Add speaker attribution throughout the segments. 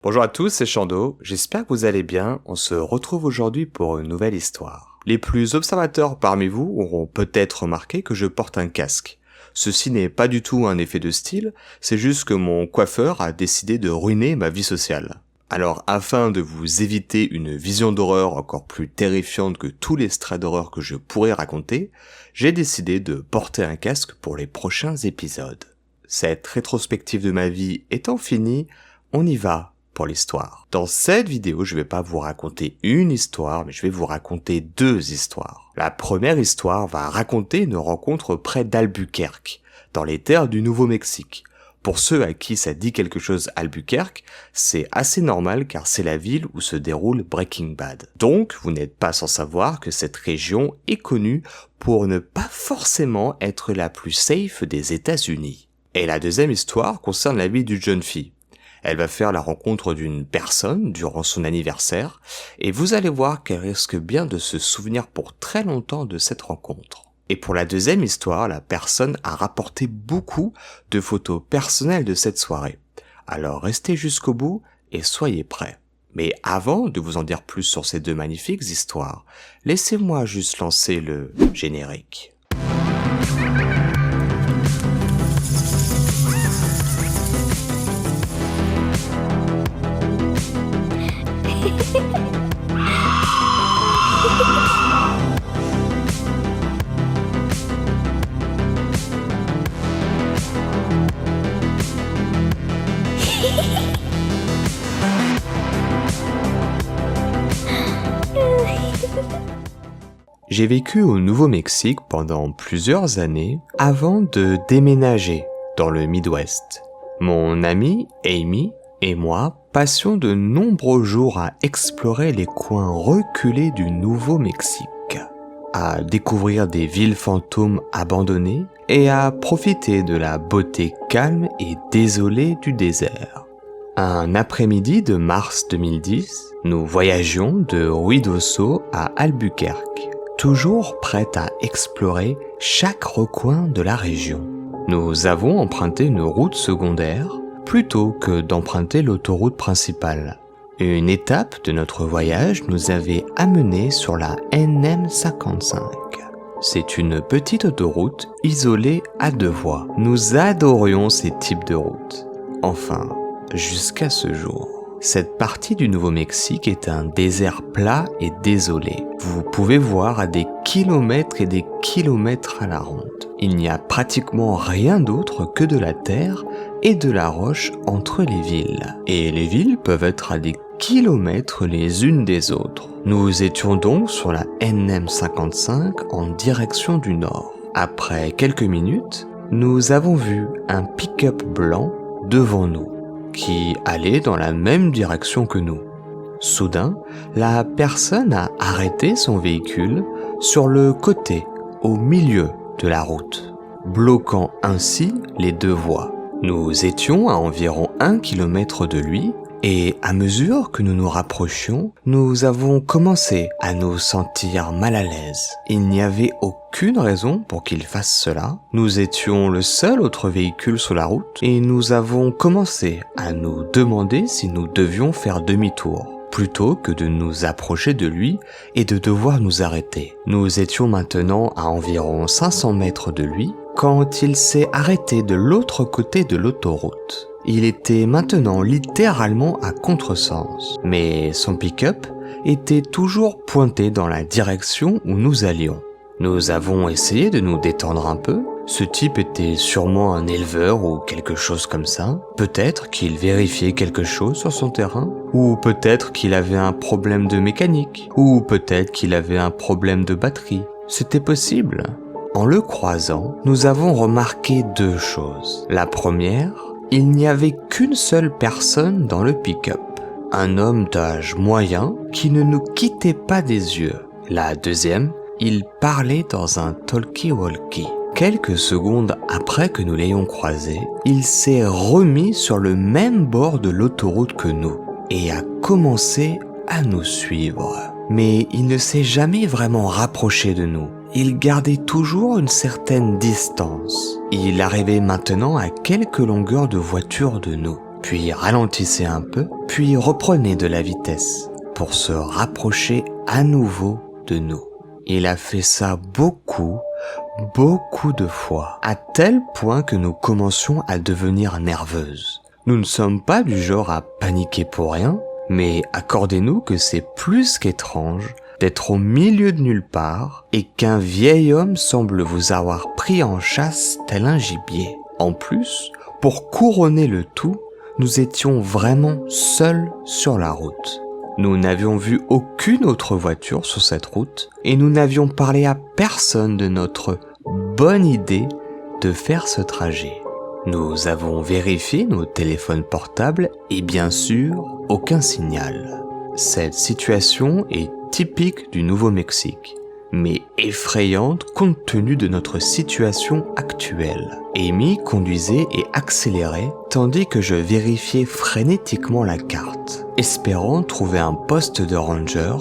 Speaker 1: Bonjour à tous, c'est Chando, j'espère que vous allez bien, on se retrouve aujourd'hui pour une nouvelle histoire. Les plus observateurs parmi vous auront peut-être remarqué que je porte un casque. Ceci n'est pas du tout un effet de style, c'est juste que mon coiffeur a décidé de ruiner ma vie sociale. Alors afin de vous éviter une vision d'horreur encore plus terrifiante que tous les extraits d'horreur que je pourrais raconter, j'ai décidé de porter un casque pour les prochains épisodes. Cette rétrospective de ma vie étant finie, on y va pour l'histoire. Dans cette vidéo, je vais pas vous raconter une histoire, mais je vais vous raconter deux histoires. La première histoire va raconter une rencontre près d'Albuquerque, dans les terres du Nouveau-Mexique. Pour ceux à qui ça dit quelque chose Albuquerque, c'est assez normal car c'est la ville où se déroule Breaking Bad. Donc, vous n'êtes pas sans savoir que cette région est connue pour ne pas forcément être la plus safe des États-Unis. Et la deuxième histoire concerne la vie d'une jeune fille. Elle va faire la rencontre d'une personne durant son anniversaire et vous allez voir qu'elle risque bien de se souvenir pour très longtemps de cette rencontre. Et pour la deuxième histoire, la personne a rapporté beaucoup de photos personnelles de cette soirée. Alors restez jusqu'au bout et soyez prêts. Mais avant de vous en dire plus sur ces deux magnifiques histoires, laissez-moi juste lancer le générique. J'ai vécu au Nouveau-Mexique pendant plusieurs années avant de déménager dans le Midwest. Mon amie Amy et moi passions de nombreux jours à explorer les coins reculés du Nouveau-Mexique, à découvrir des villes fantômes abandonnées et à profiter de la beauté calme et désolée du désert. Un après-midi de mars 2010, nous voyagions de Ruidoso à Albuquerque, toujours prêtes à explorer chaque recoin de la région. Nous avons emprunté une route secondaire plutôt que d'emprunter l'autoroute principale. Une étape de notre voyage nous avait amenés sur la NM55. C'est une petite autoroute isolée à deux voies. Nous adorions ces types de routes. Enfin, jusqu'à ce jour. Cette partie du Nouveau-Mexique est un désert plat et désolé. Vous pouvez voir à des kilomètres et des kilomètres à la ronde. Il n'y a pratiquement rien d'autre que de la terre et de la roche entre les villes. Et les villes peuvent être à des kilomètres les unes des autres. Nous étions donc sur la NM55 en direction du nord. Après quelques minutes, nous avons vu un pick-up blanc devant nous, qui allait dans la même direction que nous. Soudain, la personne a arrêté son véhicule sur le côté, au milieu de la route, bloquant ainsi les deux voies. Nous étions à environ 1 km de lui, et à mesure que nous nous rapprochions, nous avons commencé à nous sentir mal à l'aise. Il n'y avait aucune raison pour qu'il fasse cela. Nous étions le seul autre véhicule sur la route et nous avons commencé à nous demander si nous devions faire demi-tour, plutôt que de nous approcher de lui et de devoir nous arrêter. Nous étions maintenant à environ 500 mètres de lui quand il s'est arrêté de l'autre côté de l'autoroute. Il était maintenant littéralement à contresens, mais son pick-up était toujours pointé dans la direction où nous allions. Nous avons essayé de nous détendre un peu. Ce type était sûrement un éleveur ou quelque chose comme ça. Peut-être qu'il vérifiait quelque chose sur son terrain, ou peut-être qu'il avait un problème de mécanique, ou peut-être qu'il avait un problème de batterie. C'était possible. En le croisant, nous avons remarqué deux choses. La première, il n'y avait qu'une seule personne dans le pick-up, un homme d'âge moyen qui ne nous quittait pas des yeux. La deuxième, il parlait dans un talkie-walkie. Quelques secondes après que nous l'ayons croisé, il s'est remis sur le même bord de l'autoroute que nous et a commencé à nous suivre. Mais il ne s'est jamais vraiment rapproché de nous. Il gardait toujours une certaine distance. Il arrivait maintenant à quelques longueurs de voiture de nous. puis ralentissez un peu, puis reprenez de la vitesse pour se rapprocher à nouveau de nous. Il a fait ça beaucoup de fois, à tel point que nous commencions à devenir nerveuses. Nous ne sommes pas du genre à paniquer pour rien, mais accordez-nous que c'est plus qu'étrange d'être au milieu de nulle part et qu'un vieil homme semble vous avoir pris en chasse tel un gibier. En plus, pour couronner le tout, nous étions vraiment seuls sur la route. Nous n'avions vu aucune autre voiture sur cette route et nous n'avions parlé à personne de notre bonne idée de faire ce trajet. Nous avons vérifié nos téléphones portables et bien sûr, aucun signal. Cette situation est typique du Nouveau-Mexique, mais effrayante compte tenu de notre situation actuelle. Amy conduisait et accélérait tandis que je vérifiais frénétiquement la carte, espérant trouver un poste de ranger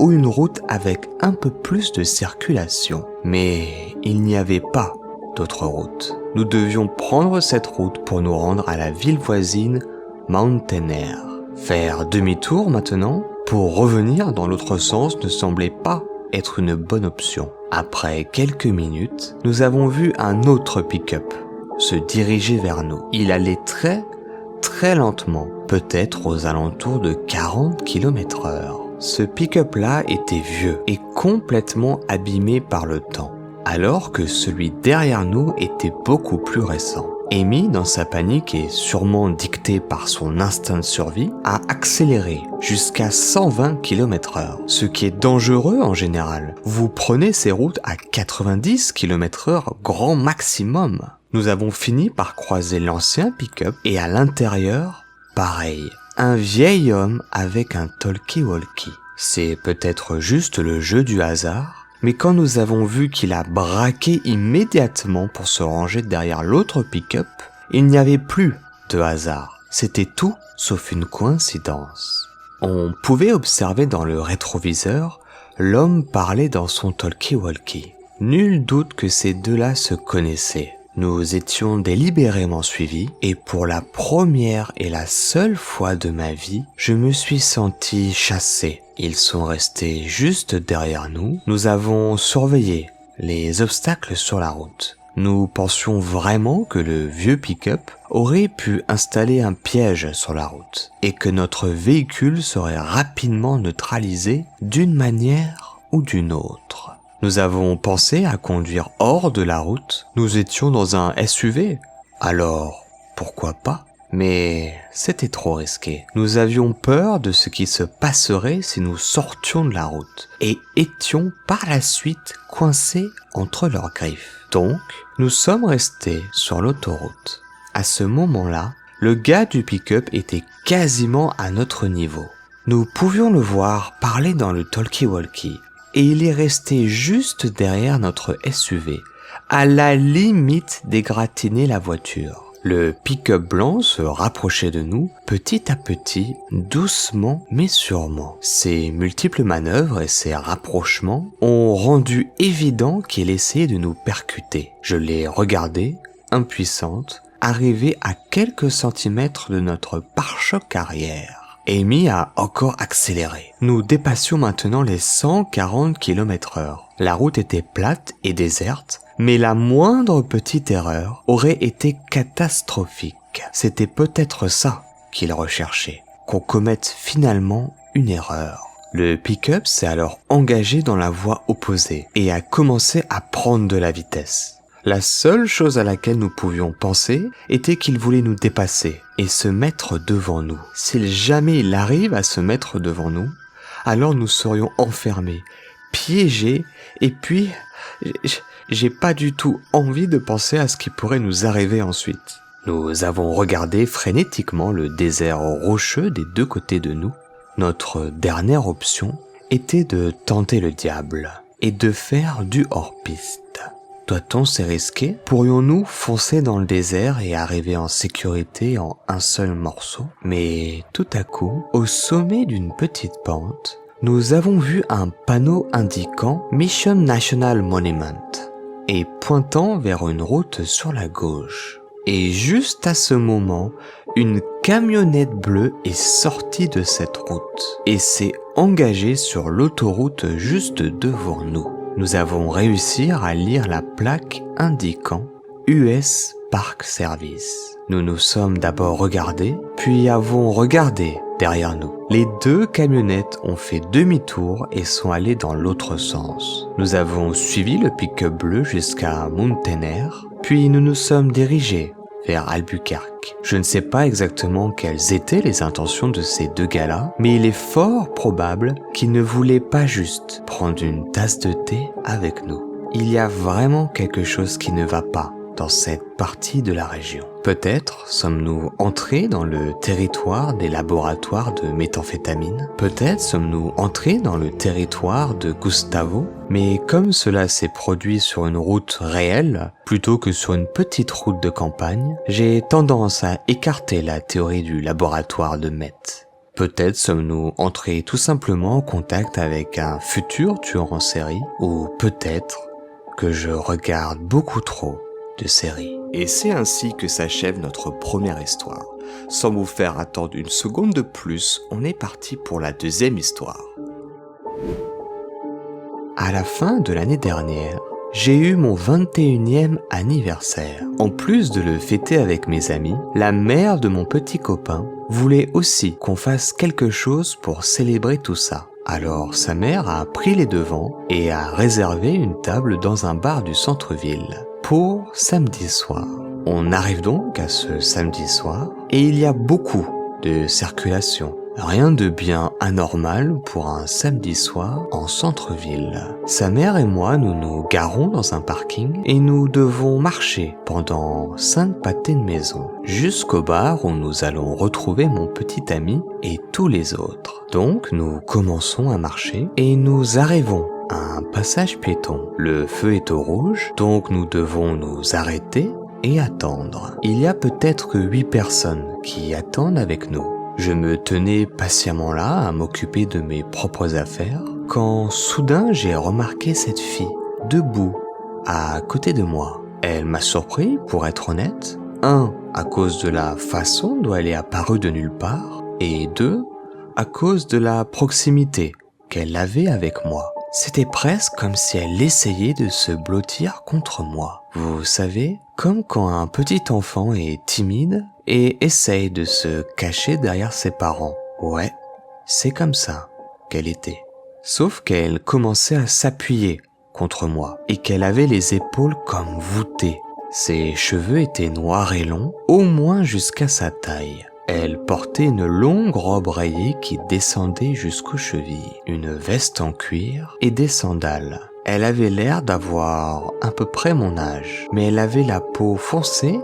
Speaker 1: ou une route avec un peu plus de circulation. Mais il n'y avait pas d'autre route. Nous devions prendre cette route pour nous rendre à la ville voisine Mountain Air. Faire demi-tour maintenant pour revenir dans l'autre sens ne semblait pas être une bonne option. Après quelques minutes, nous avons vu un autre pick-up se diriger vers nous. Il allait très lentement, peut-être aux alentours de 40 km/h. Ce pick-up-là était vieux et complètement abîmé par le temps, alors que celui derrière nous était beaucoup plus récent. Amy, dans sa panique et sûrement dictée par son instinct de survie, a accéléré jusqu'à 120 km/h, ce qui est dangereux en général. Vous prenez ces routes à 90 km/h grand maximum. Nous avons fini par croiser l'ancien pick-up et à l'intérieur, pareil, un vieil homme avec un talkie-walkie. C'est peut-être juste le jeu du hasard, mais quand nous avons vu qu'il a braqué immédiatement pour se ranger derrière l'autre pick-up, il n'y avait plus de hasard. C'était tout sauf une coïncidence. On pouvait observer dans le rétroviseur l'homme parler dans son talkie-walkie. Nul doute que ces deux-là se connaissaient. Nous étions délibérément suivis et pour la première et la seule fois de ma vie, je me suis senti chassé. Ils sont restés juste derrière nous. Nous avons surveillé les obstacles sur la route. Nous pensions vraiment que le vieux pick-up aurait pu installer un piège sur la route et que notre véhicule serait rapidement neutralisé d'une manière ou d'une autre. Nous avons pensé à conduire hors de la route. Nous étions dans un SUV. Alors, pourquoi pas ? Mais c'était trop risqué. Nous avions peur de ce qui se passerait si nous sortions de la route et étions par la suite coincés entre leurs griffes. Donc, nous sommes restés sur l'autoroute. À ce moment-là, le gars du pick-up était quasiment à notre niveau. Nous pouvions le voir parler dans le talkie-walkie. Et il est resté juste derrière notre SUV, à la limite d'égratigner la voiture. Le pick-up blanc se rapprochait de nous, petit à petit, doucement mais sûrement. Ses multiples manœuvres et ses rapprochements ont rendu évident qu'il essayait de nous percuter. Je l'ai regardée, impuissante, arriver à quelques centimètres de notre pare-choc arrière. Amy a encore accéléré. Nous dépassions maintenant les 140 km/h. La route était plate et déserte, mais la moindre petite erreur aurait été catastrophique. C'était peut-être ça qu'il recherchait, qu'on commette finalement une erreur. Le pick-up s'est alors engagé dans la voie opposée et a commencé à prendre de la vitesse. La seule chose à laquelle nous pouvions penser était qu'il voulait nous dépasser et se mettre devant nous. S'il jamais il arrive à se mettre devant nous, alors nous serions enfermés, piégés, et puis j'ai pas du tout envie de penser à ce qui pourrait nous arriver ensuite. Nous avons regardé frénétiquement le désert rocheux des deux côtés de nous. Notre dernière option était de tenter le diable et de faire du hors-piste. Doit-on se risquer ? Pourrions-nous foncer dans le désert et arriver en sécurité en un seul morceau ? Mais tout à coup, au sommet d'une petite pente, nous avons vu un panneau indiquant Mission National Monument et pointant vers une route sur la gauche. Et juste à ce moment, une camionnette bleue est sortie de cette route et s'est engagée sur l'autoroute juste devant nous. Nous avons réussi à lire la plaque indiquant US Park Service. Nous nous sommes d'abord regardés, puis avons regardé derrière nous. Les deux camionnettes ont fait demi-tour et sont allées dans l'autre sens. Nous avons suivi le pick-up bleu jusqu'à Mountain Air, puis nous nous sommes dirigés vers Albuquerque. Je ne sais pas exactement quelles étaient les intentions de ces deux gars-là, mais il est fort probable qu'ils ne voulaient pas juste prendre une tasse de thé avec nous. Il y a vraiment quelque chose qui ne va pas dans cette partie de la région. Peut-être sommes-nous entrés dans le territoire des laboratoires de méthamphétamine. Peut-être sommes-nous entrés dans le territoire de Gustavo. Mais comme cela s'est produit sur une route réelle, plutôt que sur une petite route de campagne, j'ai tendance à écarter la théorie du laboratoire de meth. Peut-être sommes-nous entrés tout simplement en contact avec un futur tueur en série, ou peut-être que je regarde beaucoup trop de séries. Et c'est ainsi que s'achève notre première histoire. Sans vous faire attendre une seconde de plus, on est parti pour la deuxième histoire. À la fin de l'année dernière, j'ai eu mon 21e anniversaire. En plus de le fêter avec mes amis, la mère de mon petit copain voulait aussi qu'on fasse quelque chose pour célébrer tout ça. Alors sa mère a pris les devants et a réservé une table dans un bar du centre-ville pour samedi soir. On arrive donc à ce samedi soir et il y a beaucoup de circulation. Rien de bien anormal pour un samedi soir en centre-ville. Sa mère et moi, nous nous garons dans un parking et nous devons marcher pendant 5 pâtés de maison jusqu'au bar où nous allons retrouver mon petit ami et tous les autres. Donc nous commençons à marcher et nous arrivons à un passage piéton. Le feu est au rouge, donc nous devons nous arrêter et attendre. Il y a peut-être 8 personnes qui attendent avec nous. Je me tenais patiemment là à m'occuper de mes propres affaires quand soudain j'ai remarqué cette fille debout à côté de moi. Elle m'a surpris pour être honnête. 1, à cause de la façon dont elle est apparue de nulle part et 2, à cause de la proximité qu'elle avait avec moi. C'était presque comme si elle essayait de se blottir contre moi. Vous savez, comme quand un petit enfant est timide et essaye de se cacher derrière ses parents. Ouais, c'est comme ça qu'elle était. Sauf qu'elle commençait à s'appuyer contre moi et qu'elle avait les épaules comme voûtées. Ses cheveux étaient noirs et longs, au moins jusqu'à sa taille. Elle portait une longue robe rayée qui descendait jusqu'aux chevilles, une veste en cuir et des sandales. Elle avait l'air d'avoir à peu près mon âge, mais elle avait la peau foncée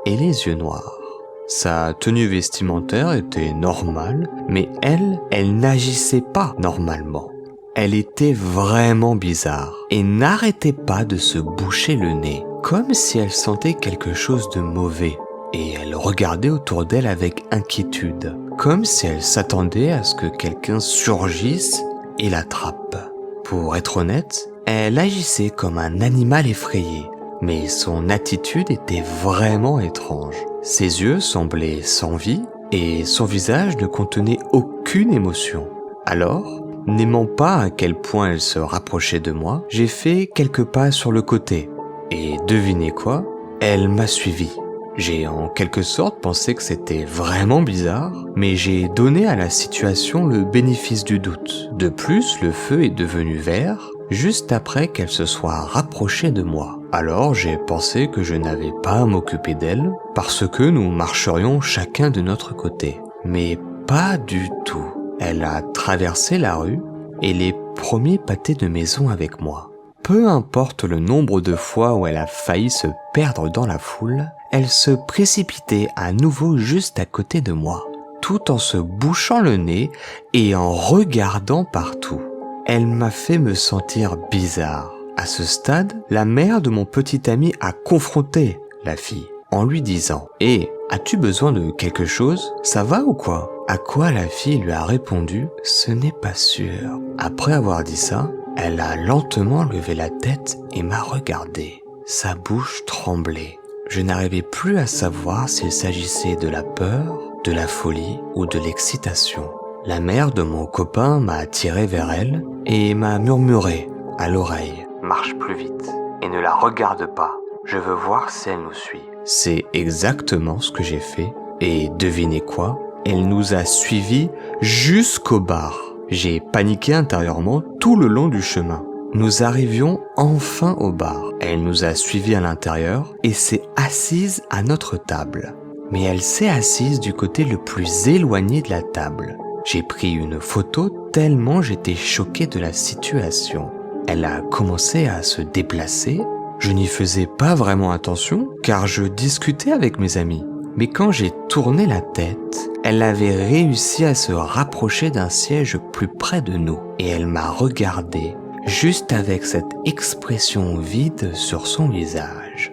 Speaker 1: et les yeux noirs. Sa tenue vestimentaire était normale, mais elle n'agissait pas normalement. Elle était vraiment bizarre et n'arrêtait pas de se boucher le nez, comme si elle sentait quelque chose de mauvais. Et elle regardait autour d'elle avec inquiétude, comme si elle s'attendait à ce que quelqu'un surgisse et l'attrape. Pour être honnête, elle agissait comme un animal effrayé, mais son attitude était vraiment étrange. Ses yeux semblaient sans vie et son visage ne contenait aucune émotion. Alors, n'aimant pas à quel point elle se rapprochait de moi, j'ai fait quelques pas sur le côté. Et devinez quoi? Elle m'a suivi. J'ai en quelque sorte pensé que c'était vraiment bizarre, mais j'ai donné à la situation le bénéfice du doute. De plus, le feu est devenu vert juste après qu'elle se soit rapprochée de moi. Alors j'ai pensé que je n'avais pas à m'occuper d'elle parce que nous marcherions chacun de notre côté. Mais pas du tout. Elle a traversé la rue et les premiers pâtés de maison avec moi. Peu importe le nombre de fois où elle a failli se perdre dans la foule, elle se précipitait à nouveau juste à côté de moi, tout en se bouchant le nez et en regardant partout. Elle m'a fait me sentir bizarre. À ce stade, la mère de mon petit ami a confronté la fille en lui disant « Hé, as-tu besoin de quelque chose? Ça va ou quoi ?» À quoi la fille lui a répondu « Ce n'est pas sûr ». Après avoir dit ça, elle a lentement levé la tête et m'a regardé. Sa bouche tremblait. Je n'arrivais plus à savoir s'il s'agissait de la peur, de la folie ou de l'excitation. La mère de mon copain m'a attiré vers elle et m'a murmuré à l'oreille « Marche plus vite et ne la regarde pas, je veux voir si elle nous suit ». C'est exactement ce que j'ai fait et devinez quoi ? Elle nous a suivis jusqu'au bar. J'ai paniqué intérieurement tout le long du chemin. Nous arrivions enfin au bar. Elle nous a suivis à l'intérieur et s'est assise à notre table. Mais elle s'est assise du côté le plus éloigné de la table. J'ai pris une photo tellement j'étais choqué de la situation. Elle a commencé à se déplacer. Je n'y faisais pas vraiment attention car je discutais avec mes amis. Mais quand j'ai tourné la tête, elle avait réussi à se rapprocher d'un siège plus près de nous. Et elle m'a regardé juste avec cette expression vide sur son visage.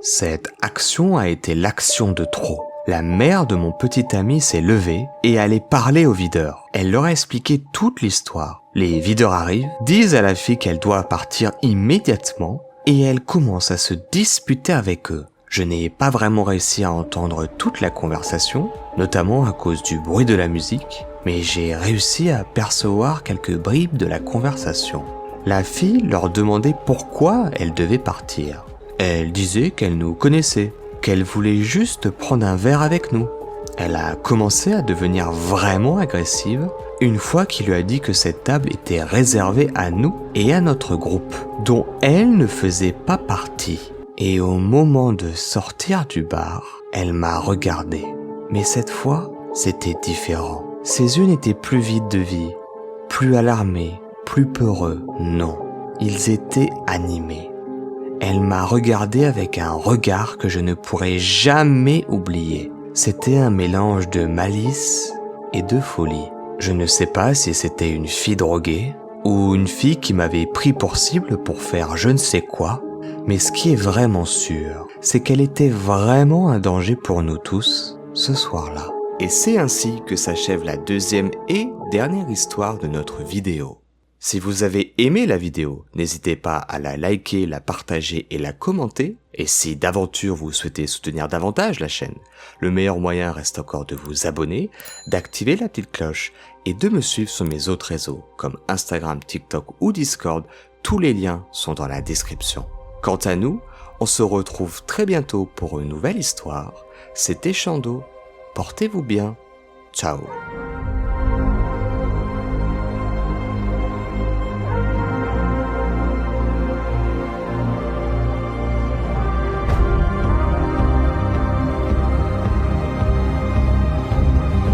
Speaker 1: Cette action a été l'action de trop. La mère de mon petit ami s'est levée et allait parler aux videurs. Elle leur a expliqué toute l'histoire. Les videurs arrivent, disent à la fille qu'elle doit partir immédiatement et elle commence à se disputer avec eux. Je n'ai pas vraiment réussi à entendre toute la conversation, notamment à cause du bruit de la musique, mais j'ai réussi à percevoir quelques bribes de la conversation. La fille leur demandait pourquoi elle devait partir. Elle disait qu'elle nous connaissait, qu'elle voulait juste prendre un verre avec nous. Elle a commencé à devenir vraiment agressive une fois qu'il lui a dit que cette table était réservée à nous et à notre groupe, dont elle ne faisait pas partie. Et au moment de sortir du bar, elle m'a regardé. Mais cette fois, c'était différent. Ses yeux n'étaient plus vides de vie, plus alarmés, plus peureux. Non, ils étaient animés. Elle m'a regardé avec un regard que je ne pourrai jamais oublier. C'était un mélange de malice et de folie. Je ne sais pas si c'était une fille droguée ou une fille qui m'avait pris pour cible pour faire je ne sais quoi, mais ce qui est vraiment sûr, c'est qu'elle était vraiment un danger pour nous tous ce soir-là. Et c'est ainsi que s'achève la deuxième et dernière histoire de notre vidéo. Si vous avez aimé la vidéo, n'hésitez pas à la liker, la partager et la commenter. Et si d'aventure vous souhaitez soutenir davantage la chaîne, le meilleur moyen reste encore de vous abonner, d'activer la petite cloche et de me suivre sur mes autres réseaux comme Instagram, TikTok ou Discord. Tous les liens sont dans la description. Quant à nous, on se retrouve très bientôt pour une nouvelle histoire. C'était Chando. Portez-vous bien. Ciao.